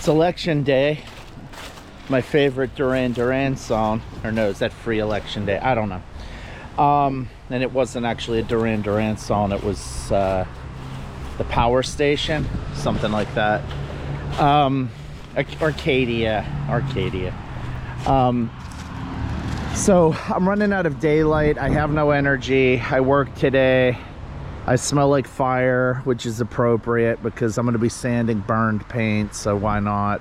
It's election day. My favorite Duran Duran song. Or no, is that Free Election Day? I don't know. And it wasn't actually a Duran Duran song. It was the Power Station, something like that. Arcadia. So I'm running out of daylight. I have no energy. I work today. I smell like fire, which is appropriate because I'm going to be sanding burned paint, so why not?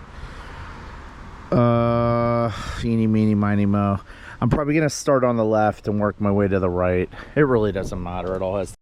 Eeny, meeny, miny, mo. I'm probably going to start on the left and work my way to the right. It really doesn't matter. It all has.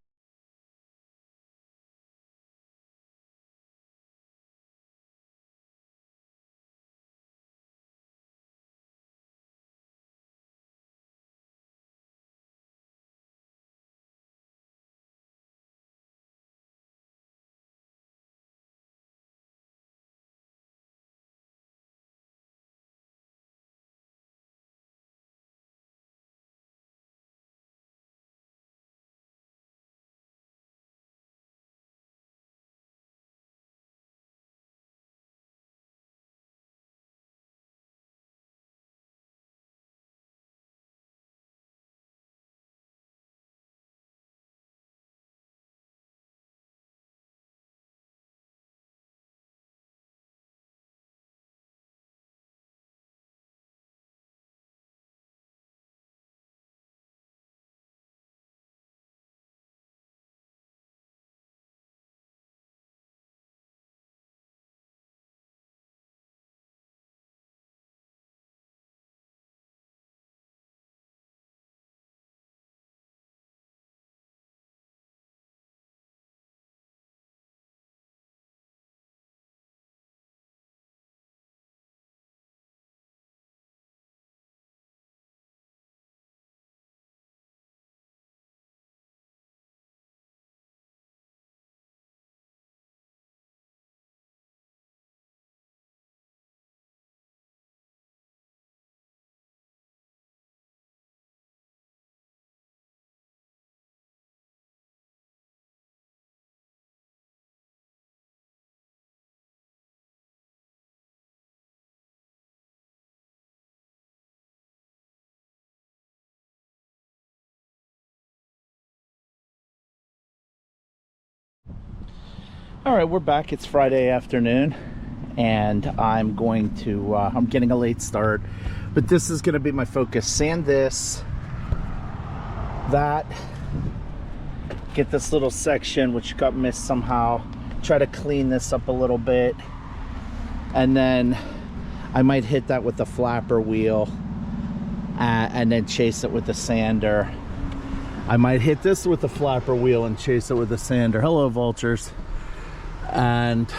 All right, we're back. It's Friday afternoon, and I'm going to, I'm getting a late start, but this is going to be my focus. Sand this, that, get this little section, which got missed somehow, try to clean this up a little bit, and then I might hit that with the flapper wheel, and then chase it with the sander. I might hit this with the flapper wheel and chase it with the sander. Hello, vultures. And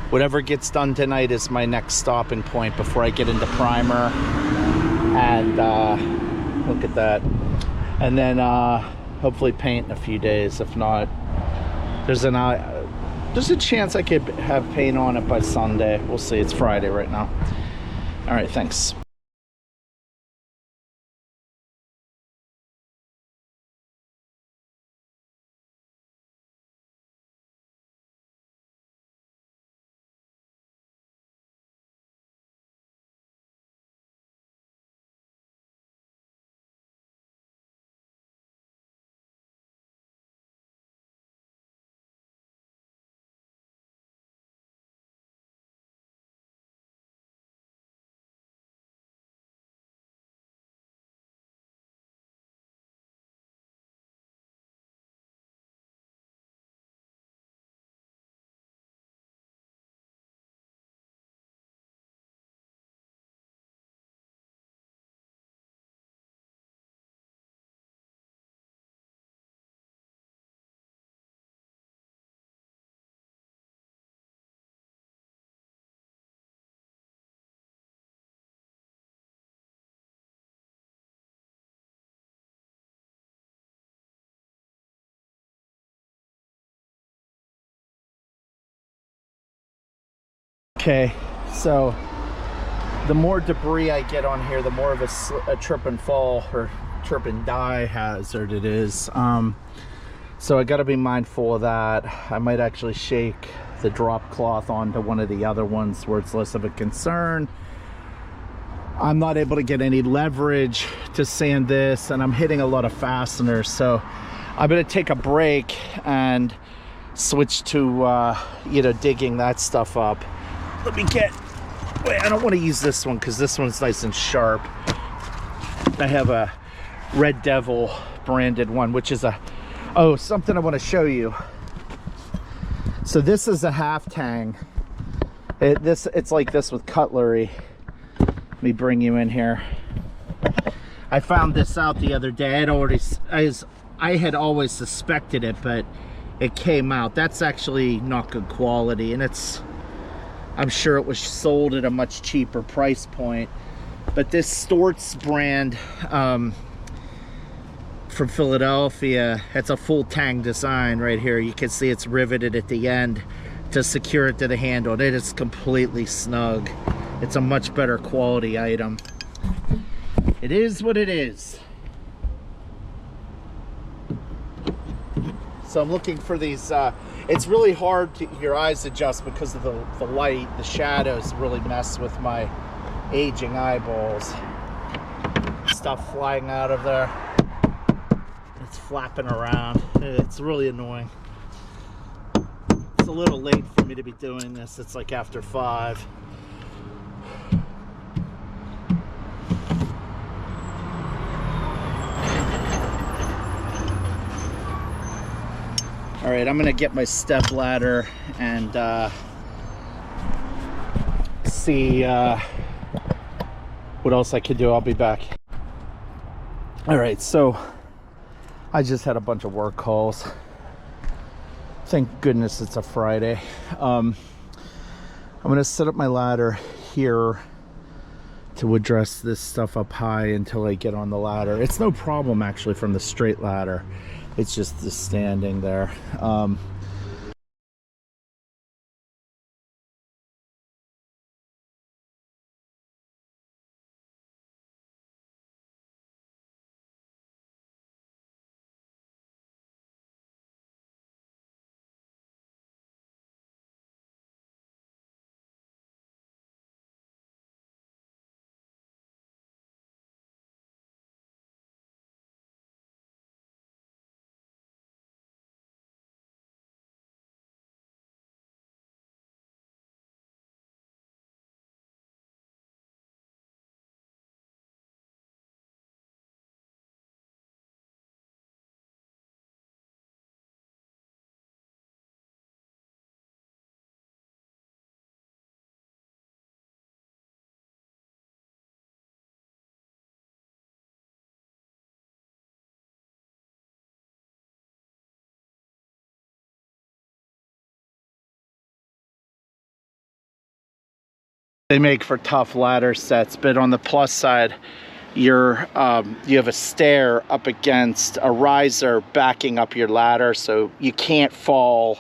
whatever gets done tonight is my next stopping point before I get into primer. And look at that. And then hopefully paint in a few days. If not, there's a chance I could have paint on it by Sunday. We'll see. It's Friday right now. All right, thanks. Okay, so the more debris I get on here, the more of a trip and fall or trip and die hazard it is. So I got to be mindful of that. I might actually shake the drop cloth onto one of the other ones where it's less of a concern. I'm not able to get any leverage to sand this, and I'm hitting a lot of fasteners, so I'm going to take a break and switch to digging that stuff up. Let me get, wait, I don't want to use this one because this one's nice and sharp. I have a Red Devil branded one, which is something I want to show you. So this is a half tang. It's like this with cutlery. Let me bring you in here. I found this out the other day. I had always suspected it, but it came out. That's actually not good quality, and I'm sure it was sold at a much cheaper price point. But this Storz brand from Philadelphia, it's a full tang design right here. You can see it's riveted at the end to secure it to the handle. It is completely snug. It's a much better quality item. It is what it is. So I'm looking for these, it's really hard to your eyes adjust because of the light. The shadows really mess with my aging eyeballs. Stuff flying out of there. It's flapping around. It's really annoying. It's a little late for me to be doing this. It's like after 5. All right, I'm gonna get my step ladder and see what else I could do. I'll be back. All right, so I just had a bunch of work calls. Thank goodness it's a Friday. I'm gonna set up my ladder here to address this stuff up high until I get on the ladder. It's no problem actually from the straight ladder. It's just the standing there. They make for tough ladder sets, but on the plus side, you have a stair up against a riser backing up your ladder, so you can't fall.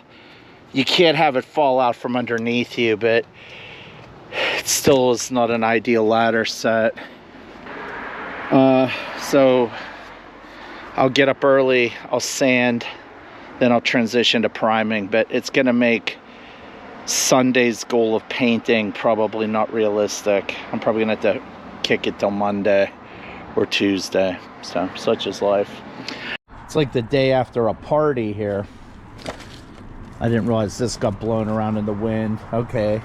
You can't have it fall out from underneath you, but it still is not an ideal ladder set. So I'll get up early, I'll sand, then I'll transition to priming, but it's gonna make Sunday's goal of painting probably not realistic. I'm probably gonna have to kick it till Monday or Tuesday. So such is life. It's like the day after a party here. I didn't realize this got blown around in the wind. Okay.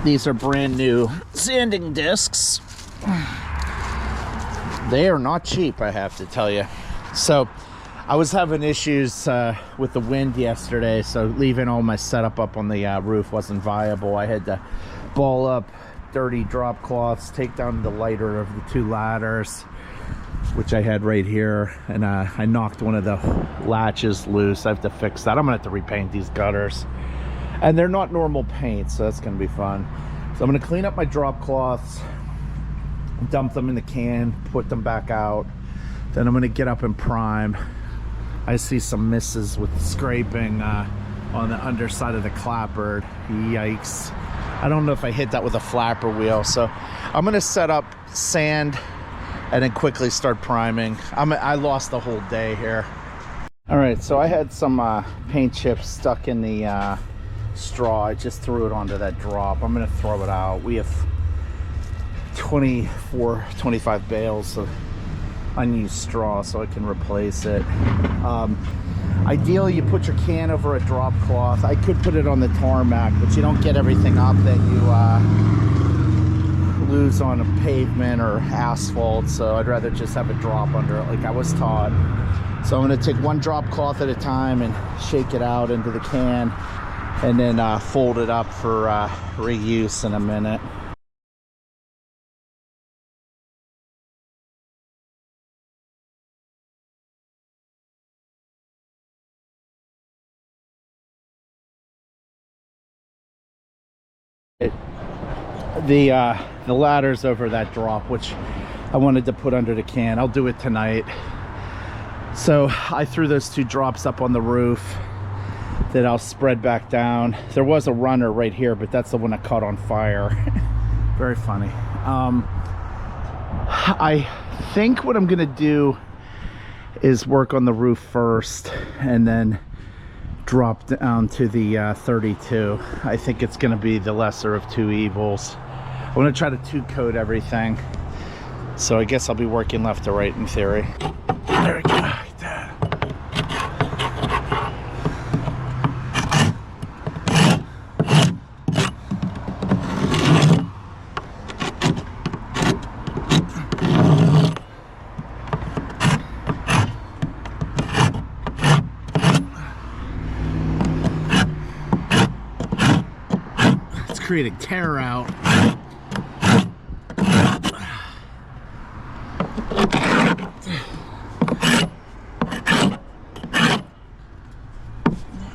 These are brand new sanding discs. They are not cheap, I have to tell you. So I was having issues with the wind yesterday, so leaving all my setup up on the roof wasn't viable. I had to ball up dirty drop cloths, take down the lighter of the 2 ladders, which I had right here, and I knocked one of the latches loose. I have to fix that. I'm gonna have to repaint these gutters, and they're not normal paint, so that's gonna be fun. So I'm gonna clean up my drop cloths, dump them in the can, put them back out. Then I'm gonna get up and prime. I see some misses with scraping on the underside of the clapboard. Yikes. I don't know if I hit that with a flapper wheel. So I'm gonna set up sand and then quickly start priming. I lost the whole day here. All right, so I had some paint chips stuck in the straw. I just threw it onto that drop. I'm gonna throw it out. We have 25 bales of unused straw, so I can replace it. Ideally, you put your can over a drop cloth. I could put it on the tarmac, but you don't get everything up that you lose on a pavement or asphalt, so I'd rather just have a drop under it like I was taught. So I'm going to take one drop cloth at a time and shake it out into the can, and then fold it up for reuse in a minute. The ladder's over that drop, which I wanted to put under the can. I'll do it tonight. So I threw those two drops up on the roof that I'll spread back down. There was a runner right here, but that's the one that caught on fire. Very funny. I think what I'm gonna do is work on the roof first and then drop down to the 32. I think it's gonna be the lesser of two evils. I'm gonna try to two-coat everything. So I guess I'll be working left to right in theory. There we go. Like that. It's creating tear out.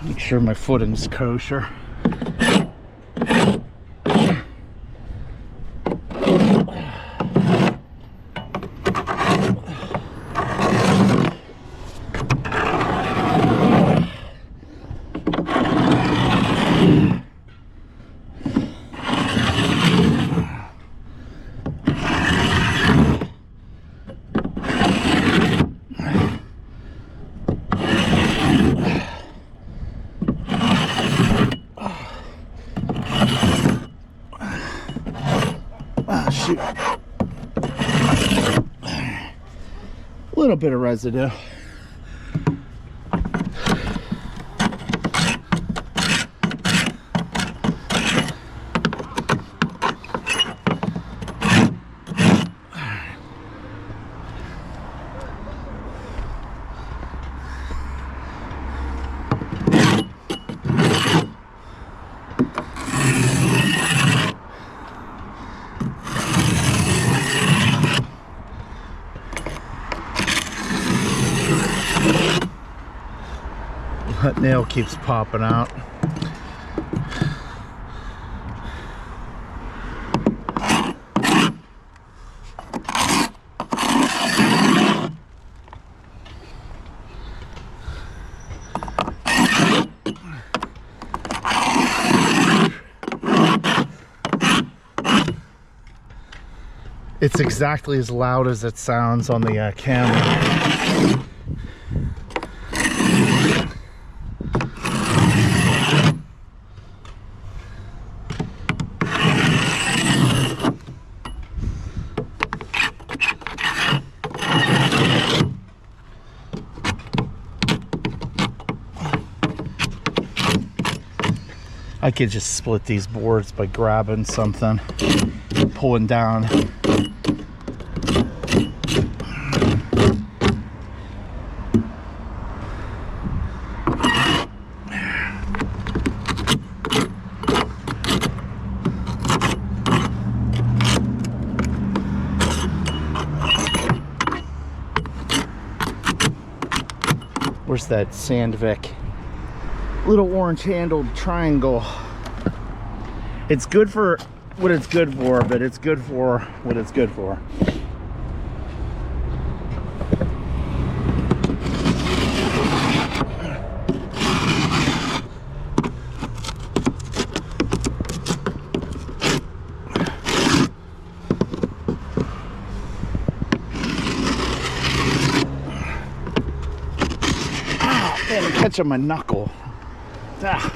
Make sure my footing's kosher. Shoot. A little bit of residue. That nail keeps popping out. It's exactly as loud as it sounds on the camera. I could just split these boards by grabbing something, pulling down. Where's that Sandvik? Little orange handled triangle. It's good for what it's good for, but it's good for what it's good for. Man, I'm catching my knuckle. Ah.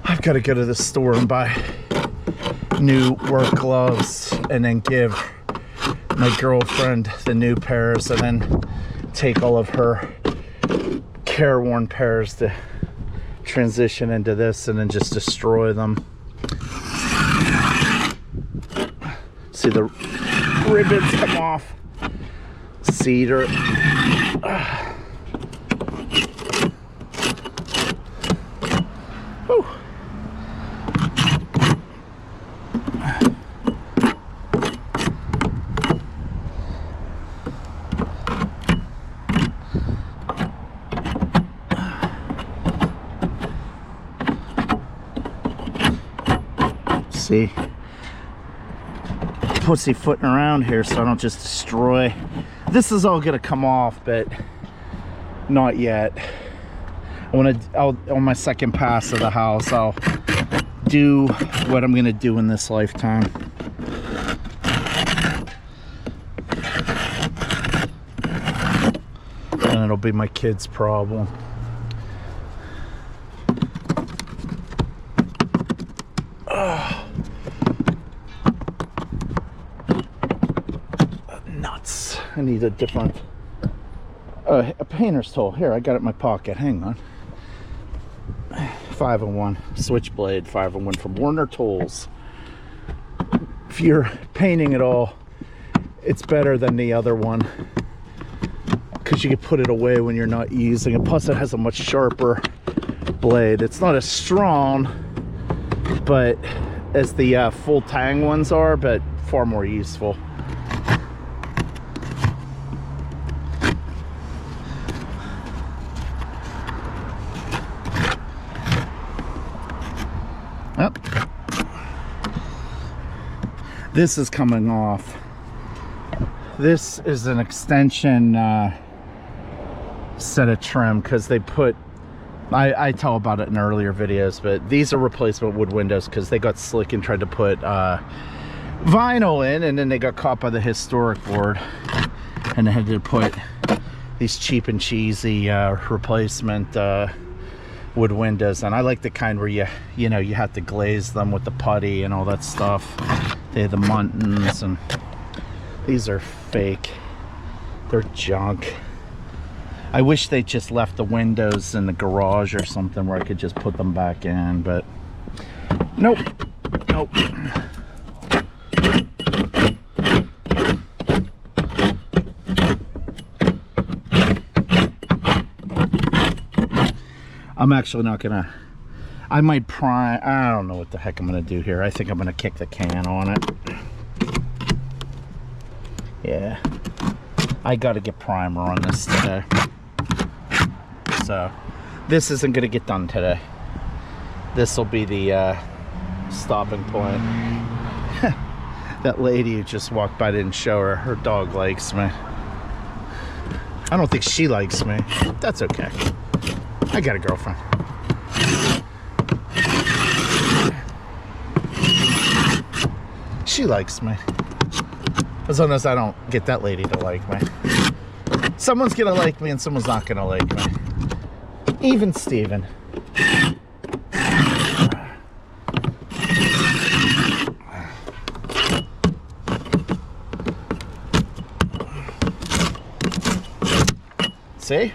I've got to go to the store and buy new work gloves and then give my girlfriend the new pairs and then take all of her careworn pairs to transition into this and then just destroy them. See the ribbons come off. Cedar. Whew. See, pussyfooting around here so I don't just destroy. This is all gonna come off, but not yet. On my second pass of the house, I'll do what I'm gonna do in this lifetime. And it'll be my kid's problem. Nuts. I need a different a painter's tool. Here, I got it in my pocket. Hang on. 5-in-1 switchblade 5-in-1 from Warner Tools. If you're painting at all, it's better than the other one because you can put it away when you're not using it. Plus it has a much sharper blade. It's not as strong but as the full tang ones are, but far more useful. Yep. This is coming off. This is an extension set of trim because they put, I tell about it in earlier videos, but these are replacement wood windows because they got slick and tried to put vinyl in, and then they got caught by the historic board and they had to put these cheap and cheesy replacement wood windows. And I like the kind where you have to glaze them with the putty and all that stuff. They have the Muntins, and these are fake. They're junk. I wish they just left the windows in the garage or something where I could just put them back in, but nope. Nope. I'm actually not gonna, I might prime, I don't know what the heck I'm gonna do here. I think I'm gonna kick the can on it. Yeah, I gotta get primer on this today. So this isn't gonna get done today. This will be the stopping point. That lady who just walked by didn't show her dog likes me. I don't think she likes me. That's okay. I got a girlfriend. She likes me. As long as I don't get that lady to like me. Someone's gonna like me and someone's not gonna like me. Even Steven. See?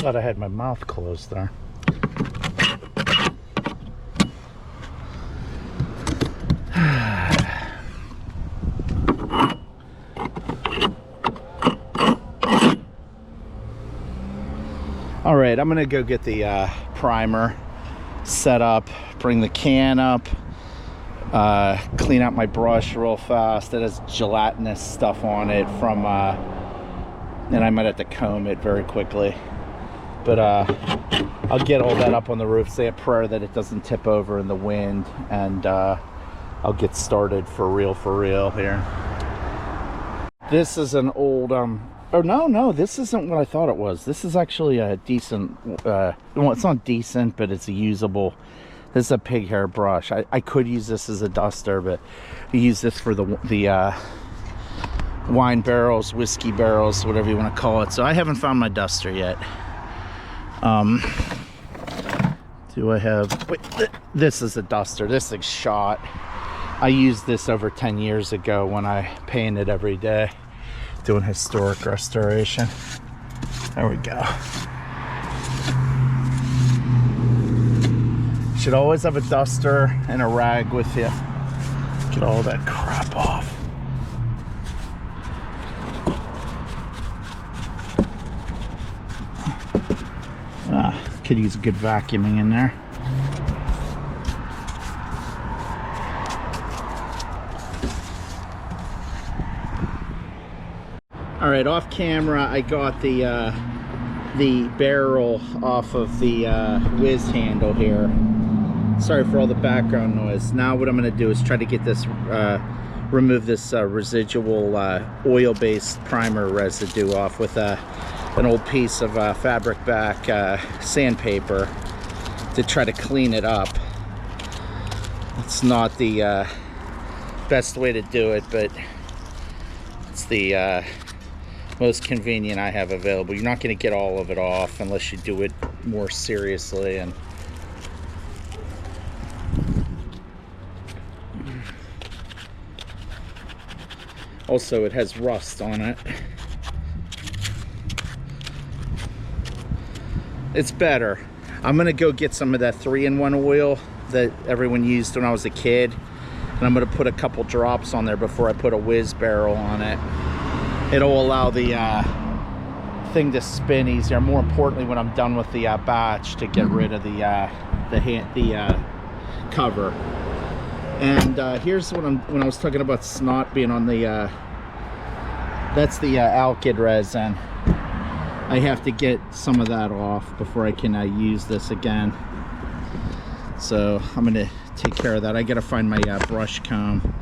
Thought I had my mouth closed there. All right, I'm gonna go get the primer set up, bring the can up, clean out my brush real fast. It has gelatinous stuff on it from, and I might have to comb it very quickly. But I'll get all that up on the roof, say a prayer that it doesn't tip over in the wind, and I'll get started for real here. This is an old, oh no, this isn't what I thought it was. This is actually a decent, well, it's not decent, but it's a usable This is a pig hair brush. I could use this as a duster, but I use this for the wine barrels, whiskey barrels, whatever you want to call it. So I haven't found my duster yet. Do I have... Wait, this is a duster. This thing's shot. I used this over 10 years ago when I painted every day, doing historic restoration. There we go. Should always have a duster and a rag with you. Get all that crap off. Could use good vacuuming in there. All right, off camera, I got the barrel off of the whiz handle here. Sorry for all the background noise. Now what I'm going to do is try to get this, remove this residual oil-based primer residue off with an old piece of fabric back sandpaper to try to clean it up. It's not the best way to do it, but it's the most convenient I have available. You're not going to get all of it off unless you do it more seriously. And also it has rust on it. It's better. I'm gonna go get some of that 3-in-1 oil that everyone used when I was a kid, and I'm gonna put a couple drops on there before I put a whiz barrel on it. It'll allow the thing to spin easier. More importantly, when I'm done with the batch, to get rid of the cover. And here's what when I was talking about snot being on the that's the alkyd resin. I have to get some of that off before I can use this again. So I'm gonna take care of that. I gotta find my brush comb.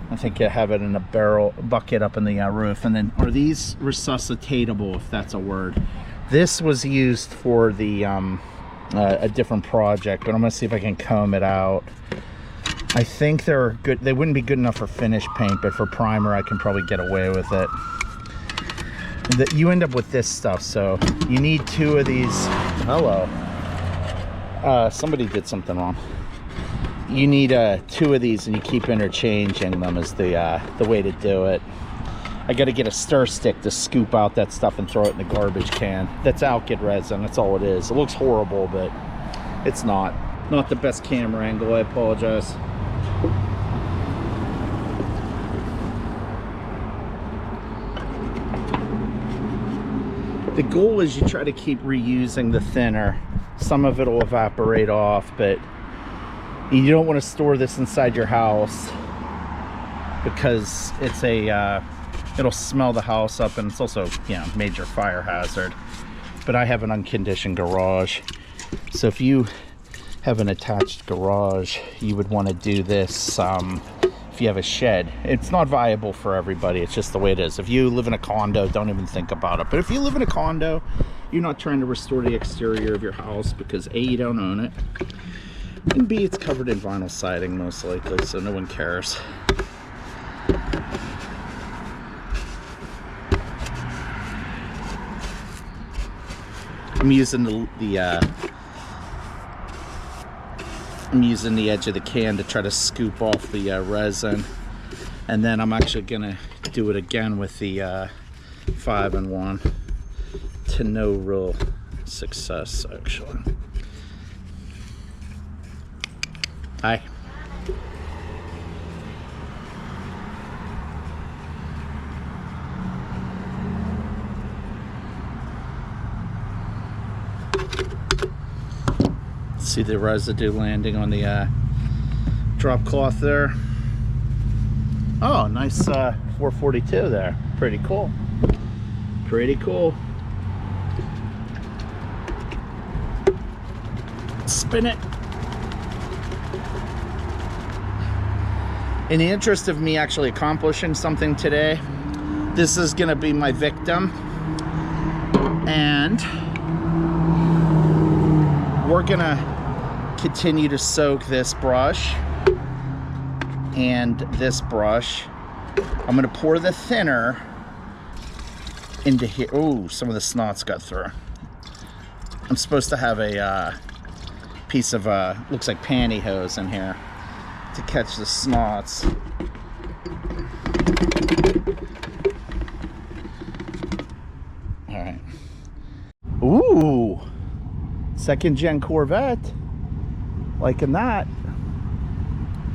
I think I have it in a bucket up in the roof. And then, are these resuscitatable, if that's a word? This was used for the a different project, but I'm gonna see if I can comb it out. I think they're good. They wouldn't be good enough for finish paint, but for primer I can probably get away with it. You end up with this stuff, so you need 2 of these. Hello. Somebody did something wrong. You need 2 of these, and you keep interchanging them is the way to do it. I got to get a stir stick to scoop out that stuff and throw it in the garbage can. That's alkyd resin. That's all it is. It looks horrible, but it's not. Not the best camera angle. I apologize. The goal is you try to keep reusing the thinner. Some of it will evaporate off, but you don't want to store this inside your house because it's it'll smell the house up, and it's also, you know, major fire hazard. But I have an unconditioned garage, so if you have an attached garage, you would want to do this. If you have a shed, it's not viable for everybody. It's just the way it is. If you live in a condo, don't even think about it. But if you live in a condo, you're not trying to restore the exterior of your house because A, you don't own it, and B, it's covered in vinyl siding most likely, so no one cares. I'm using I'm using the edge of the can to try to scoop off the resin, and then I'm actually gonna do it again with the 5-in-1 to no real success, actually. Hi. See the residue landing on the drop cloth there. Oh, nice 442 there. Pretty cool. Pretty cool. Spin it. In the interest of me actually accomplishing something today, this is gonna be my victim, and we're gonna continue to soak this brush and this brush. I'm gonna pour the thinner into here. Oh, some of the snot's got through. I'm supposed to have a piece of looks like pantyhose in here to catch the snots. All right. Ooh, second gen Corvette. Liking that.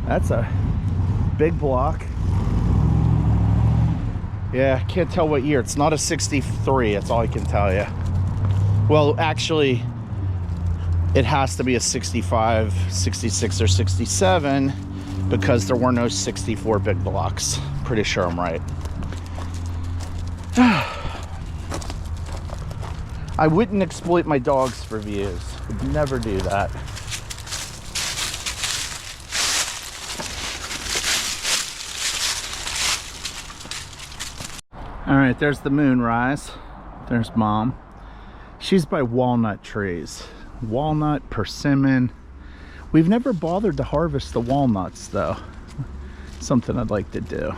That's a big block. Yeah, can't tell what year. It's not a 63, that's all I can tell you. Well, actually, it has to be a 65, 66, or 67 because there were no 64 big blocks. Pretty sure I'm right. I wouldn't exploit my dogs for views. Would never do that. All right, there's the moonrise. There's Mom. She's by walnut trees. Walnut, persimmon. We've never bothered to harvest the walnuts though. Something I'd like to do.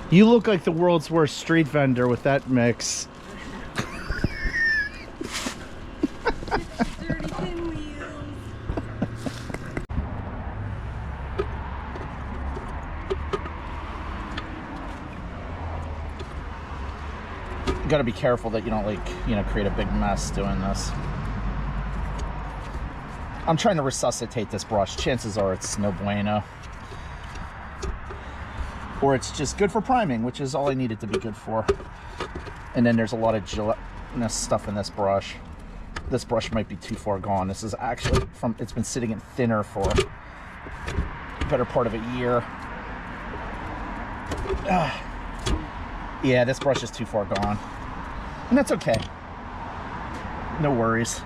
You look like the world's worst street vendor with that mix. You gotta be careful that you don't, like, you know, create a big mess doing this. I'm trying to resuscitate this brush. Chances are it's no bueno. Or it's just good for priming, which is all I need it to be good for. And then there's a lot of gelatinous stuff in this brush. This brush might be too far gone. This is actually from, it's been sitting in thinner for a better part of a year. Yeah, this brush is too far gone. And that's okay. No worries.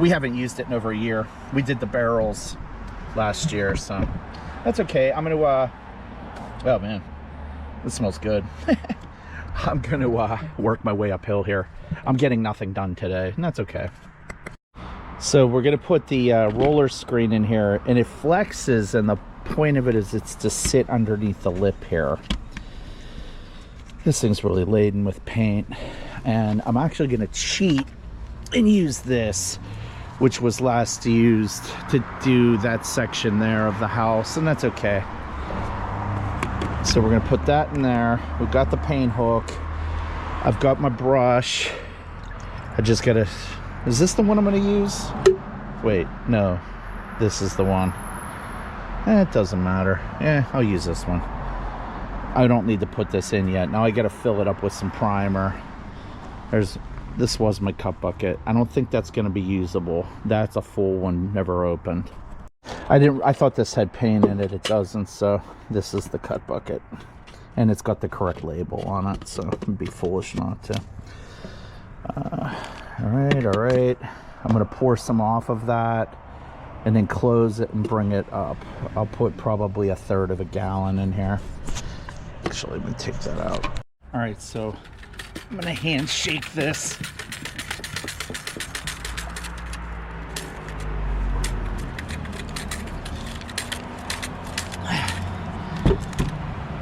We haven't used it in over a year. We did the barrels last year, so that's okay. I'm gonna, oh man, this smells good. I'm gonna work my way uphill here. I'm getting nothing done today, and that's okay. So we're gonna put the roller screen in here, and it flexes, and the point of it is it's to sit underneath the lip here. This thing's really laden with paint, and I'm actually gonna cheat and use this, which was last used to do that section there of the house, and that's okay. So we're gonna put that in there. We've got the paint hook. I've got my brush. I just gotta, is this the one I'm gonna use? Wait, no, this is the one. It doesn't matter. I'll use this one. I don't need to put this in yet. Now I gotta fill it up with some primer. This was my cup bucket. I don't think that's gonna be usable. That's a full one, never opened. I thought this had paint in it. It doesn't, so this is the cut bucket. And it's got the correct label on it, so it'd be foolish not to. All right. I'm gonna pour some off of that and then close it and bring it up. I'll put probably 1/3 of a gallon in here. Actually, let me take that out. All right, so I'm gonna handshake this.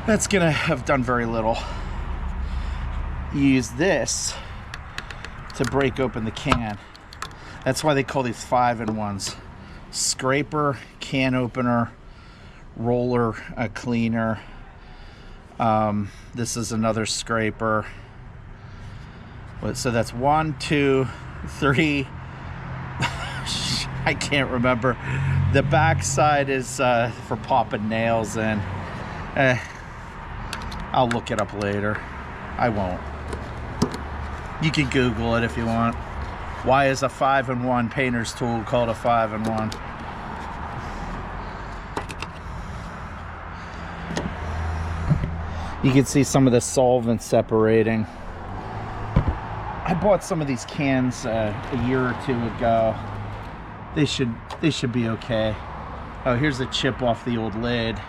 That's gonna have done very little. Use this to break open the can. That's why they call these 5-in-1s. Scraper, can opener, roller cleaner. This is another scraper. So that's 1, 2, 3. I can't remember. The back side is for popping nails in. I'll look it up later. I won't. You can Google it if you want. Why is a 5-in-1 painter's tool called a 5-in-1? You can see some of the solvent separating. I bought some of these cans a year or two ago. They should be okay. Oh, here's a chip off the old lid.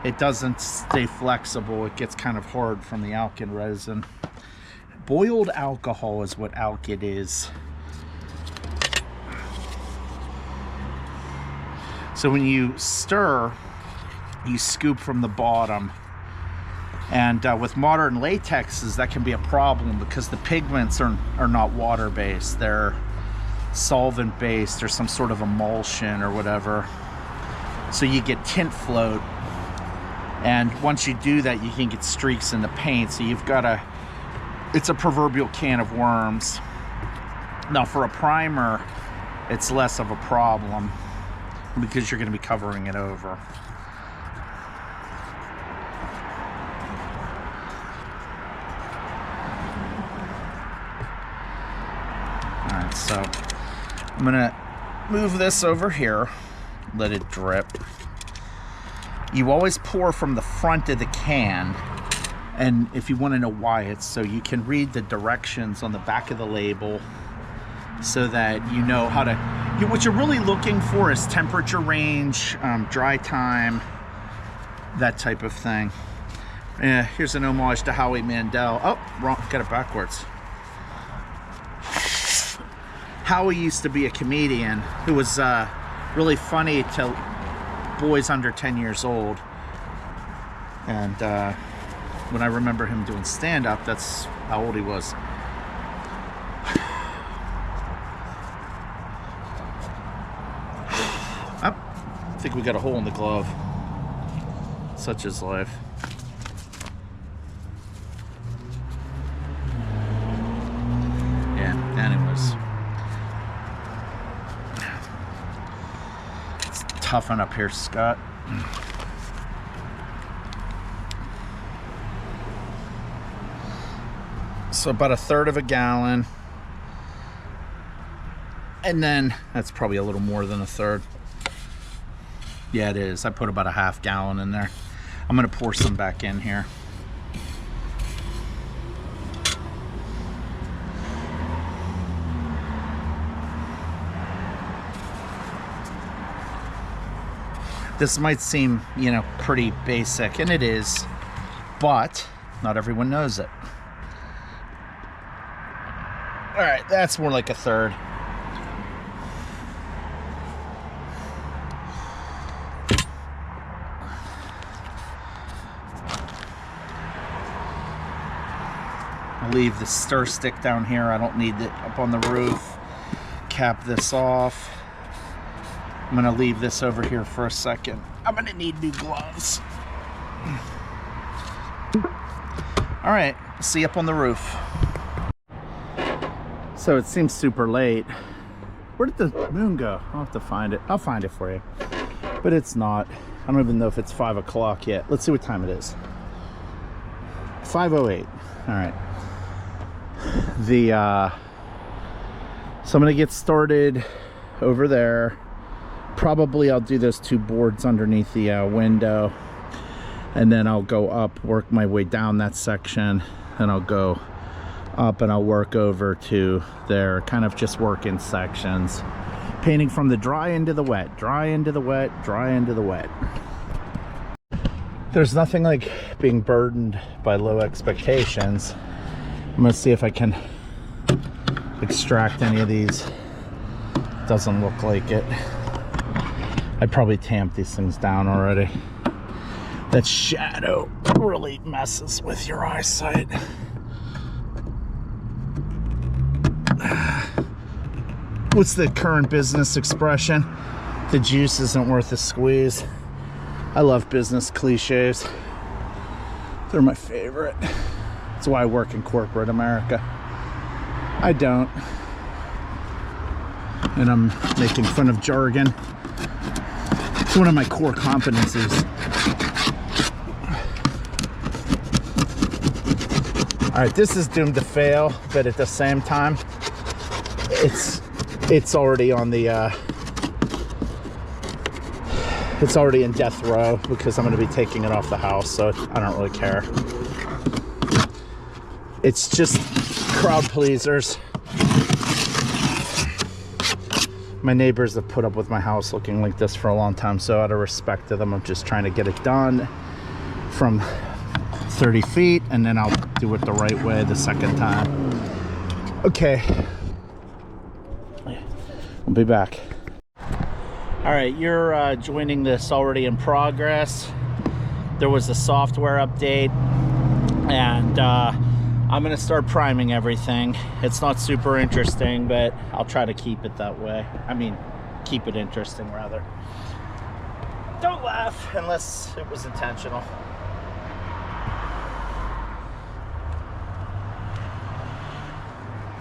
it doesn't stay flexible. It gets kind of hard from the alkyd resin. Boiled alcohol is what alkyd is. So when you stir, you scoop from the bottom. And with modern latexes, that can be a problem because the pigments are not water-based. They're solvent-based or some sort of emulsion or whatever. So you get tint float. And once you do that, you can get streaks in the paint. So you've got to, it's a proverbial can of worms. Now for a primer, it's less of a problem because you're going to be covering it over. Alright, so I'm going to move this over here, let it drip. You always pour from the front of the can, and if you want to know why, it's so you can read the directions on the back of the label so that you know how to, what you're really looking for is temperature range, dry time, that type of thing. Here's an homage to Howie Mandel. Oh, wrong, got it backwards. Howie used to be a comedian who was really funny to boys under 10 years old, and when I remember him doing stand-up, that's how old he was. Oh, I think we got a hole in the glove. Such is life. Yeah, anyways. It's tough one up here, Scott. So about 1/3 of a gallon. And then that's probably a little more than 1/3. Yeah, it is. I put about 1/2 gallon in there. I'm gonna pour some back in here. This might seem, you know, pretty basic, and it is, but not everyone knows it. All right, that's more like 1/3. I'll leave the stir stick down here. I don't need it up on the roof. Cap this off. I'm gonna leave this over here for a second. I'm gonna need new gloves. All right, see you up on the roof. So it seems super late. Where did the moon go? I'll have to find it. I'll find it for you. But it's not. I don't even know if it's 5 o'clock yet. Let's see what time it is. 5:08. All right. So I'm gonna get started over there. Probably I'll do those 2 boards underneath the window, and then I'll go up, work my way down that section, and I'll go up and I'll work over to there, kind of just work in sections, painting from the dry into the wet, dry into the wet, dry into the wet. There's nothing like being burdened by low expectations. I'm gonna see if I can extract any of these. Doesn't look like it. I probably tamped these things down already. That shadow really messes with your eyesight. What's the current business expression? The juice isn't worth the squeeze. I love business cliches. They're my favorite. That's why I work in corporate America. I don't. And I'm making fun of jargon. It's one of my core competencies. All right, this is doomed to fail, but at the same time, it's already on the it's already in death row because I'm going to be taking it off the house, so I don't really care. It's just crowd pleasers. My neighbors have put up with my house looking like this for a long time, so out of respect to them, I'm just trying to get it done from 30 feet, and then I'll do it the right way the second time. Okay, I'll be back. All right, you're joining this already in progress. There was a software update, and I'm gonna start priming everything. It's not super interesting, but I'll try to keep it that way. I mean, keep it interesting rather. Don't laugh unless it was intentional.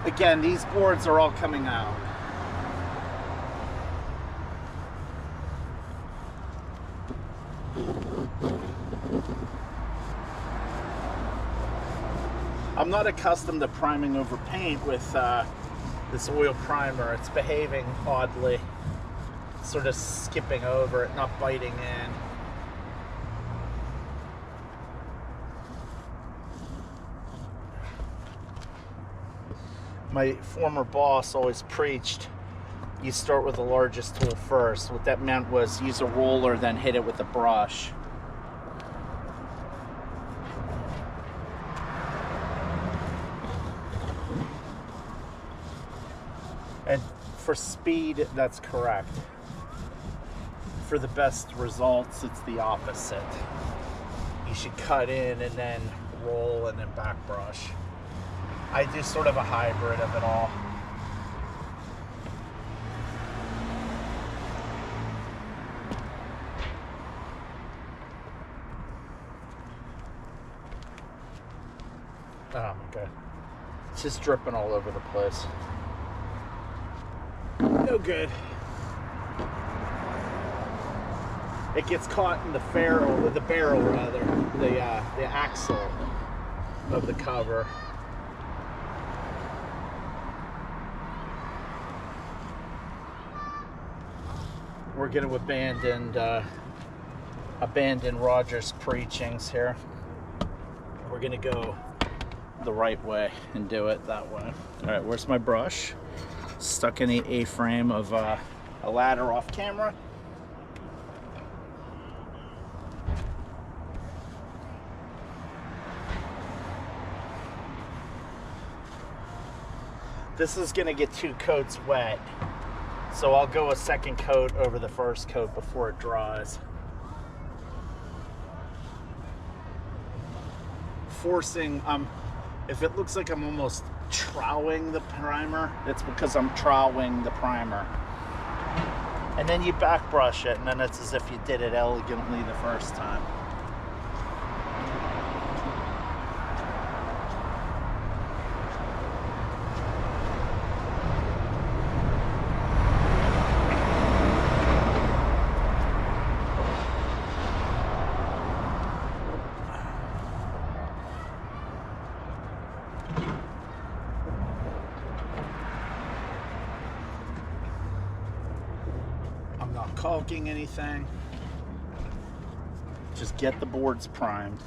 Again, these boards are all coming out. I'm not accustomed to priming over paint with this oil primer. It's behaving oddly, sort of skipping over it, not biting in. My former boss always preached, you start with the largest tool first. What that meant was use a roller, then hit it with a brush. And for speed, that's correct. For the best results, it's the opposite. You should cut in and then roll and then back brush. I do sort of a hybrid of it all. Oh my God. It's just dripping all over the place. No good. It gets caught in the barrel rather, the axle of the cover. We're going to abandon Roger's preachings here. We're going to go the right way and do it that way. All right, where's my brush? Stuck in the A-frame of a ladder off camera. This is going to get 2 coats wet. So I'll go a second coat over the first coat before it dries. Forcing, if it looks like I'm almost troweling the primer, it's because I'm troweling the primer. And then you back brush it, and then it's as if you did it elegantly the first time. Caulking anything, just get the boards primed.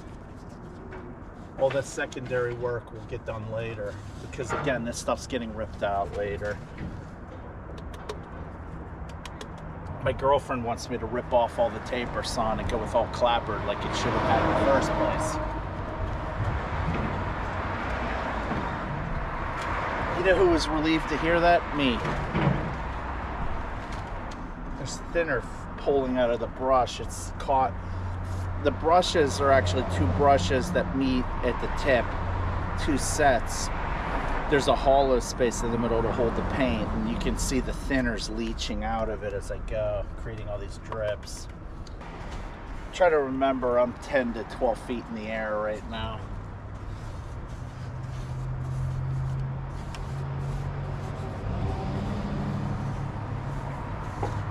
All that secondary work will get done later, because again, this stuff's getting ripped out later. My girlfriend wants me to rip off all the taper sawn and go with all clapboard like it should have had in the first place. You know who was relieved to hear that? Me. There's thinner pulling out of the brush. It's caught. The brushes are actually 2 brushes that meet at the tip, 2 sets. There's a hollow space in the middle to hold the paint, and you can see the thinners leaching out of it as I go, creating all these drips. Try to remember I'm 10 to 12 feet in the air right now.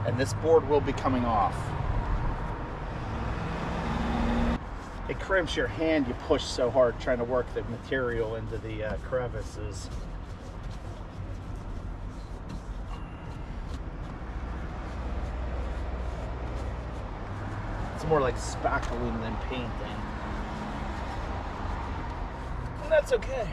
And this board will be coming off. It cramps your hand, you push so hard trying to work the material into the crevices. It's more like spackling than painting. And that's okay.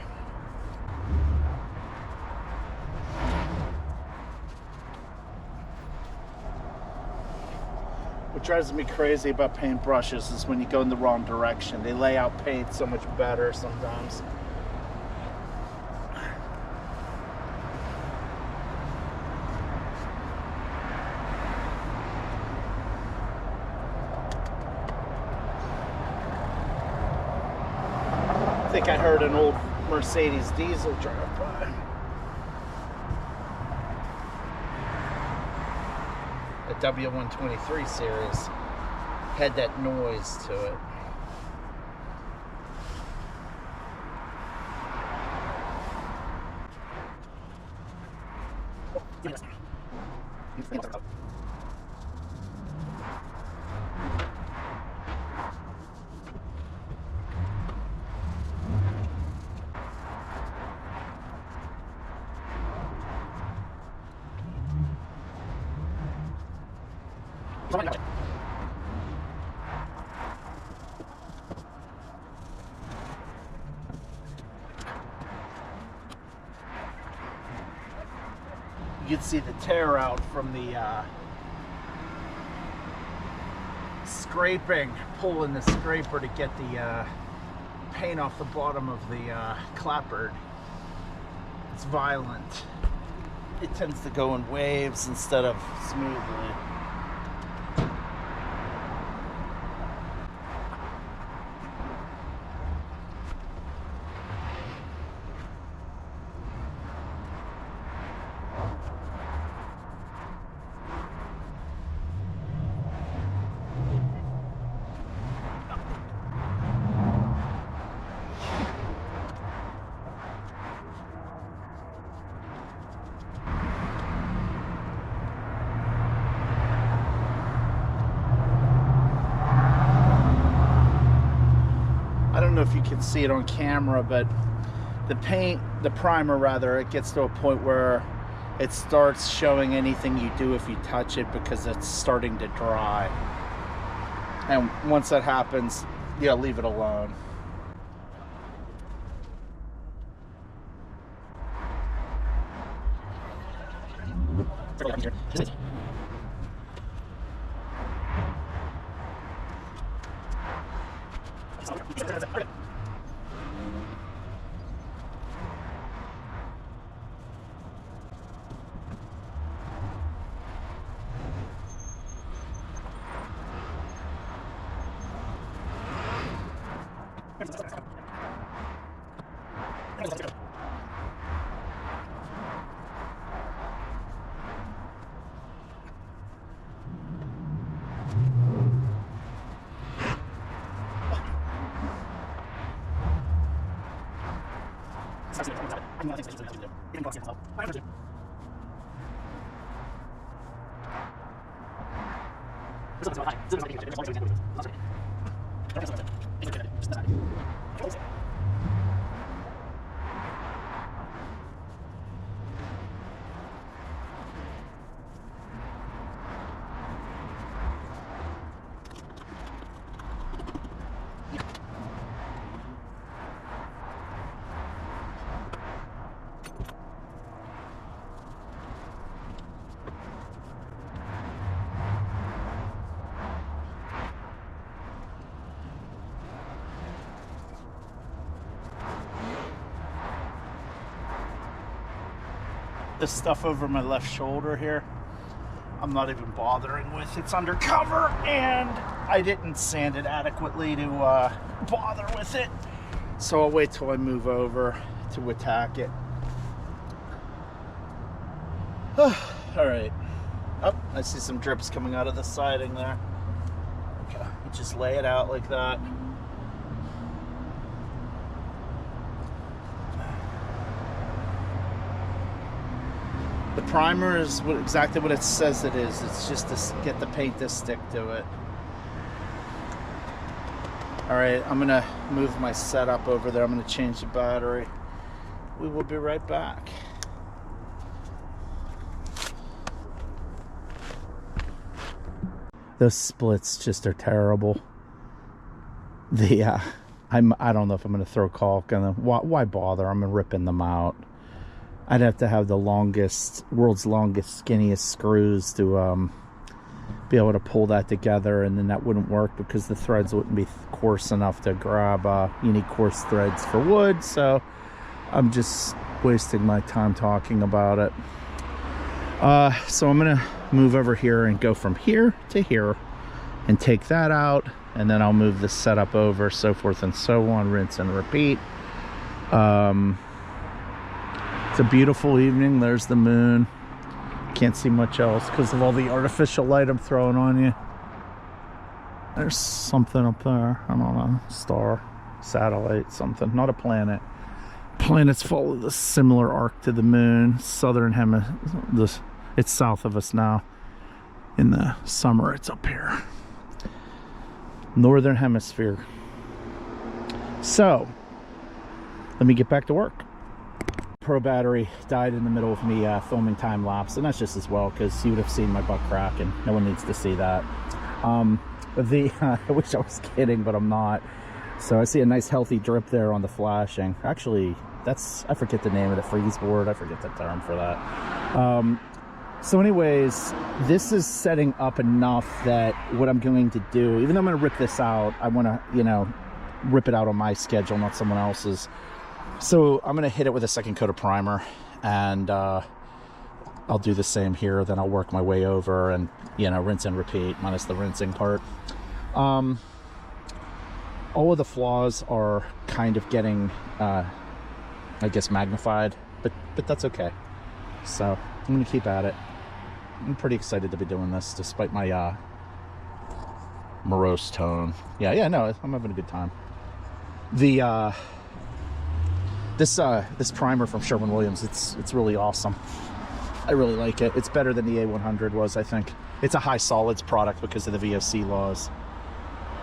What drives me crazy about paintbrushes is when you go in the wrong direction. They lay out paint so much better sometimes. I think I heard an old Mercedes diesel drive by. The W123 series had that noise to it. You can see the tear out from the scraping, pulling the scraper to get the paint off the bottom of the clapboard. It's violent. It tends to go in waves instead of smoothly. I don't know if you can see it on camera, but the primer rather, it gets to a point where it starts showing anything you do if you touch it because it's starting to dry. And once that happens, yeah, leave it alone. This stuff over my left shoulder here, I'm not even bothering with. It's undercover, and I didn't sand it adequately to bother with it. So I'll wait till I move over to attack it. All right. Oh, I see some drips coming out of the siding there. Okay, just lay it out like that. The primer is exactly what it says it is. It's just to get the paint to stick to it. All right, I'm gonna move my setup over there. I'm gonna change the battery. We will be right back. Those splits just are terrible. I don't know if I'm gonna throw caulk on them. Why bother? I'm ripping them out. I'd have to have the world's longest, skinniest screws to be able to pull that together, and then that wouldn't work because the threads wouldn't be coarse enough to grab. You need coarse threads for wood, so I'm just wasting my time talking about it. So I'm gonna move over here and go from here to here and take that out, and then I'll move this setup over, so forth and so on, rinse and repeat. It's a beautiful evening. There's the moon. Can't see much else because of all the artificial light I'm throwing on you. There's something up there. I don't know, star, satellite, something, not a planet. Planets follow the similar arc to the moon. Southern hemisphere, it's south of us now. In the summer, it's up here. Northern hemisphere. So, let me get back to work. Pro battery died in the middle of me filming time lapse, and that's just as well because you would have seen my butt crack, and no one needs to see that. I wish I was kidding, but I'm not. So I see a nice healthy drip there on the flashing. Actually, I forget the name of the freeze board. I forget the term for that. So anyways, this is setting up enough that what I'm going to do, even though I'm going to rip this out, I want to, you know, rip it out on my schedule, not someone else's. So I'm going to hit it with a second coat of primer, and I'll do the same here. Then I'll work my way over and, you know, rinse and repeat, minus the rinsing part. All of the flaws are kind of getting, I guess, magnified, but that's okay. So I'm going to keep at it. I'm pretty excited to be doing this, despite my morose tone. Yeah, no, I'm having a good time. The this primer from Sherwin-Williams, it's really awesome. I really like it. It's better than the A100 was, I think. It's a high solids product because of the VOC laws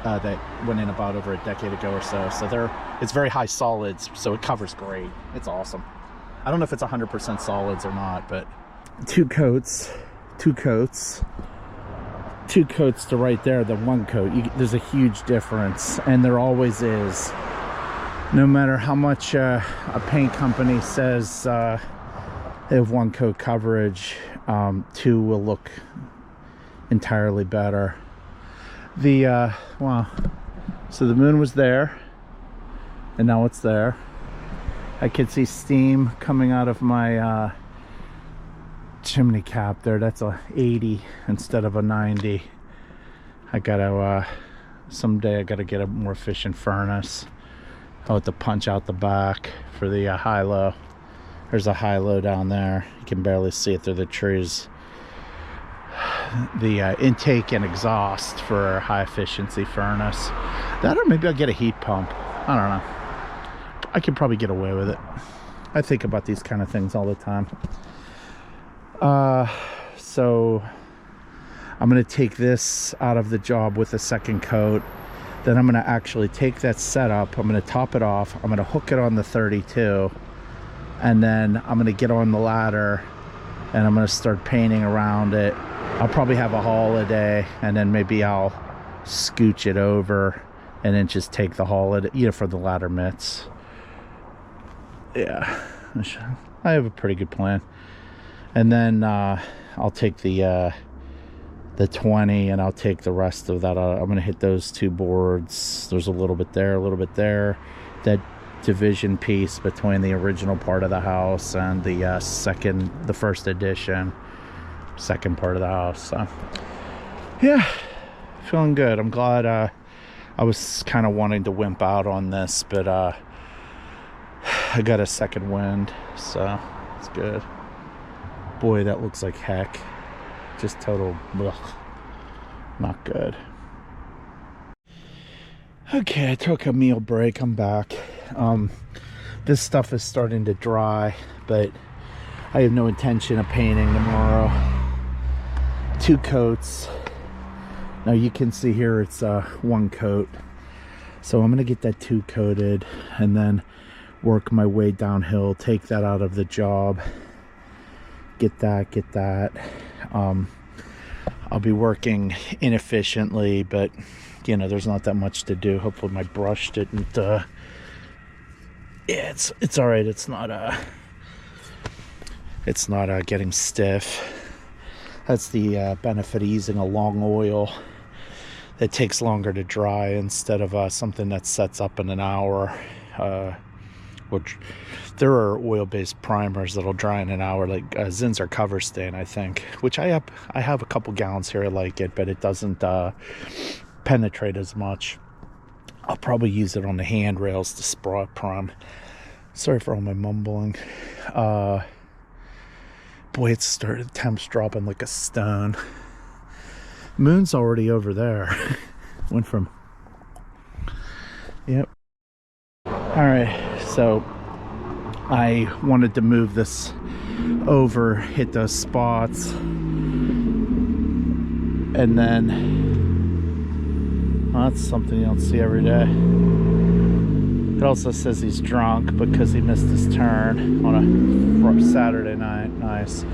that went in about over a decade ago or so. So it's very high solids, so it covers great. It's awesome. I don't know if it's 100% solids or not, but two coats to right there, the one coat. There's a huge difference, and there always is. No matter how much a paint company says they have one coat coverage, two will look entirely better. Wow. So the moon was there, and now it's there. I could see steam coming out of my chimney cap there. That's a 80 instead of a 90. I gotta someday I gotta get a more efficient furnace. I'll have to punch out the back for the high-low. There's a high-low down there. You can barely see it through the trees. The intake and exhaust for a high-efficiency furnace. That, or maybe I'll get a heat pump. I don't know. I could probably get away with it. I think about these kind of things all the time. So I'm going to take this out of the job with a second coat. Then I'm going to actually take that setup, I'm going to top it off, I'm going to hook it on the 32, and then I'm going to get on the ladder and I'm going to start painting around it. I'll probably have a holiday, and then maybe I'll scooch it over and then just take the holiday, you know, for the ladder mitts. Yeah, I have a pretty good plan. And then I'll take the 20, and I'll take the rest of that. I'm going to hit those two boards. There's a little bit there, a little bit there. That division piece between the original part of the house and the first edition, second part of the house. So, yeah, feeling good. I'm glad. I was kind of wanting to wimp out on this, but I got a second wind, so it's good. Boy, that looks like heck. Just total, ugh, not good. Okay, I took a meal break. I'm back. This stuff is starting to dry, but I have no intention of painting tomorrow. Two coats. Now you can see here it's one coat. So I'm gonna get that two coated and then work my way downhill, take that out of the job. Get that. I'll be working inefficiently, but you know, there's not that much to do. Hopefully my brush didn't yeah, it's all right. It's not getting stiff. That's the benefit of using a long oil that takes longer to dry instead of something that sets up in an hour. Which there are oil-based primers that'll dry in an hour, like Zinsser Cover Stain, I think, which I have a couple gallons here. I like it, but it doesn't penetrate as much. I'll probably use it on the handrails to spot prime. Sorry for all my mumbling. Boy, it's started, temps dropping like a stone. Moon's already over there. Went from, yep. All right, so I wanted to move this over, hit those spots, and then, well, that's something you don't see every day. It also says he's drunk because he missed his turn on a Saturday night. Nice.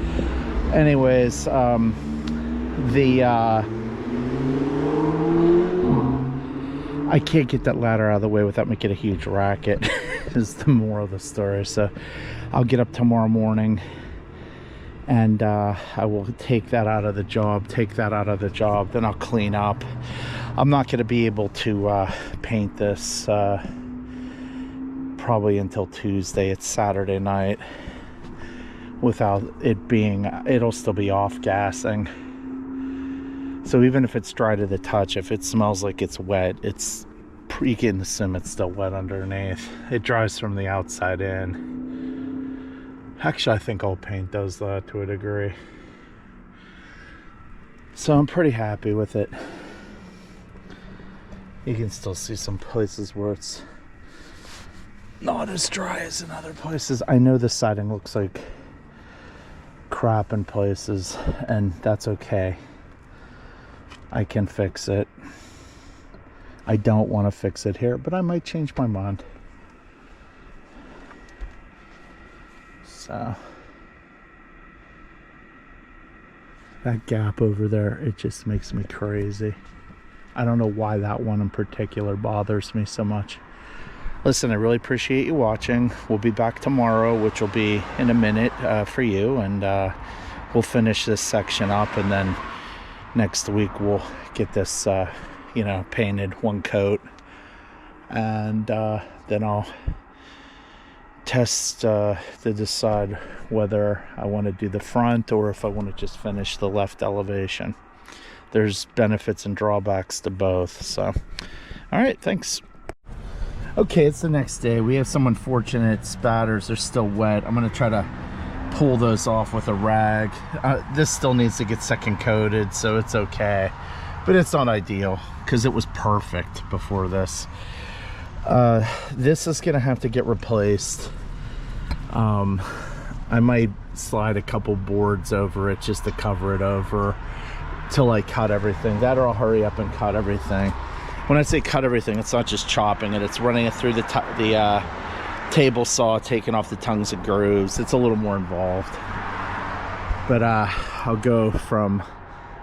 Anyways, I can't get that ladder out of the way without making a huge racket is the moral of the story. So I'll get up tomorrow morning and I will take that out of the job, then I'll clean up. I'm not going to be able to paint this probably until Tuesday. It's Saturday night. Without it being, it'll still be off gassing. So even if it's dry to the touch, if it smells like it's wet, you can assume it's still wet underneath. It dries from the outside in. Actually, I think all paint does that to a degree. So I'm pretty happy with it. You can still see some places where it's not as dry as in other places. I know the siding looks like crap in places, and that's okay. I can fix it. I don't want to fix it here, but I might change my mind. So that gap over there, it just makes me crazy. I don't know why that one in particular bothers me so much. Listen, I really appreciate you watching. We'll be back tomorrow, which will be in a minute for you, and we'll finish this section up, and then next week we'll get this painted one coat, and then I'll test to decide whether I want to do the front or if I want to just finish the left elevation. There's benefits and drawbacks to both. So all right, thanks. Okay, it's the next day. We have some unfortunate spatters. They're still wet. I'm going to try to pull those off with a rag. This still needs to get second coated, so it's okay, but it's not ideal because it was perfect before this. This is gonna have to get replaced. I might slide a couple boards over it just to cover it over till I cut everything. That, or I'll hurry up and cut everything. When I say cut everything, it's not just chopping it, it's running it through the table saw, taking off the tongues and grooves. It's a little more involved, but I'll go from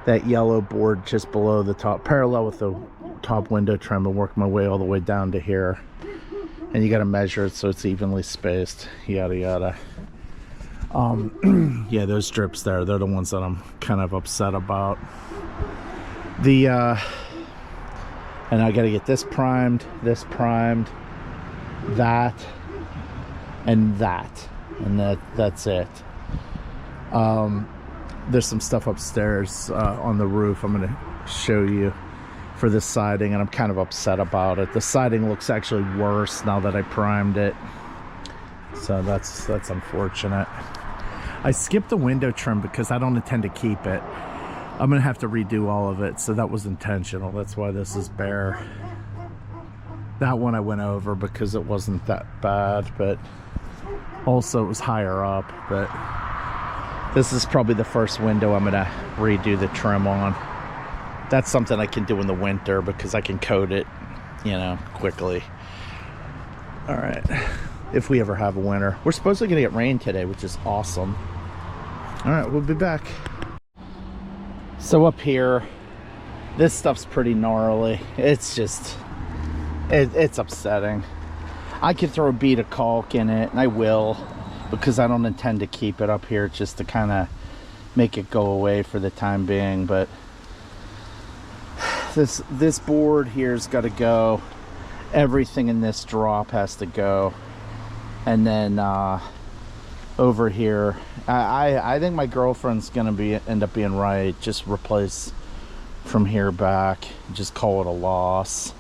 that yellow board just below the top, parallel with the top window trim, and work my way all the way down to here. And you got to measure it so it's evenly spaced, yada yada. Yeah, those strips there, they're the ones that I'm kind of upset about. And I got to get this primed, that, and that's it. There's some stuff upstairs on the roof I'm going to show you for this siding, and I'm kind of upset about it. The siding looks actually worse now that I primed it, so that's unfortunate. I skipped the window trim because I don't intend to keep it. I'm gonna have to redo all of it, so that was intentional. That's why this is bare. That one I went over because it wasn't that bad, but also it was higher up. But this is probably the first window I'm gonna redo the trim on. That's something I can do in the winter because I can coat it, quickly. All right, if we ever have a winter. We're supposedly gonna get rain today, which is awesome. All right, we'll be back. So up here, this stuff's pretty gnarly. It's just, it's upsetting. I could throw a bead of caulk in it, and I will, because I don't intend to keep it up here, just to kind of make it go away for the time being. But this board here's got to go. Everything in this drop has to go. And then over here, I think my girlfriend's gonna end up being right. Just replace from here back, just call it a loss,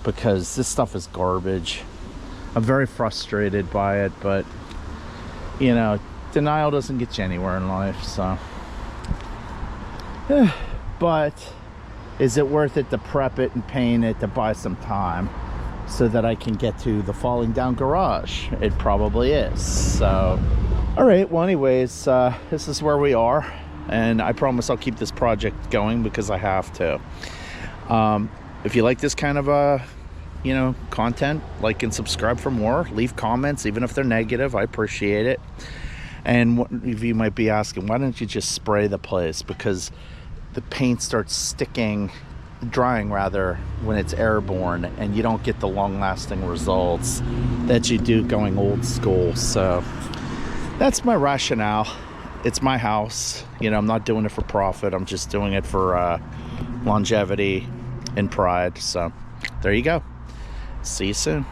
because this stuff is garbage. I'm very frustrated by it, but you know, denial doesn't get you anywhere in life. So but is it worth it to prep it and paint it to buy some time so that I can get to the falling down garage? It probably is. So all right, well anyways, this is where we are, and I promise I'll keep this project going because I have to. If you like this kind of you know, content, like and subscribe for more. Leave comments, even if they're negative. I appreciate it. And what if you might be asking, why don't you just spray the place? Because the paint starts drying rather, when it's airborne, and you don't get the long-lasting results that you do going old school. So that's my rationale. It's my house, you know. I'm not doing it for profit. I'm just doing it for longevity and pride. So there you go. See you soon.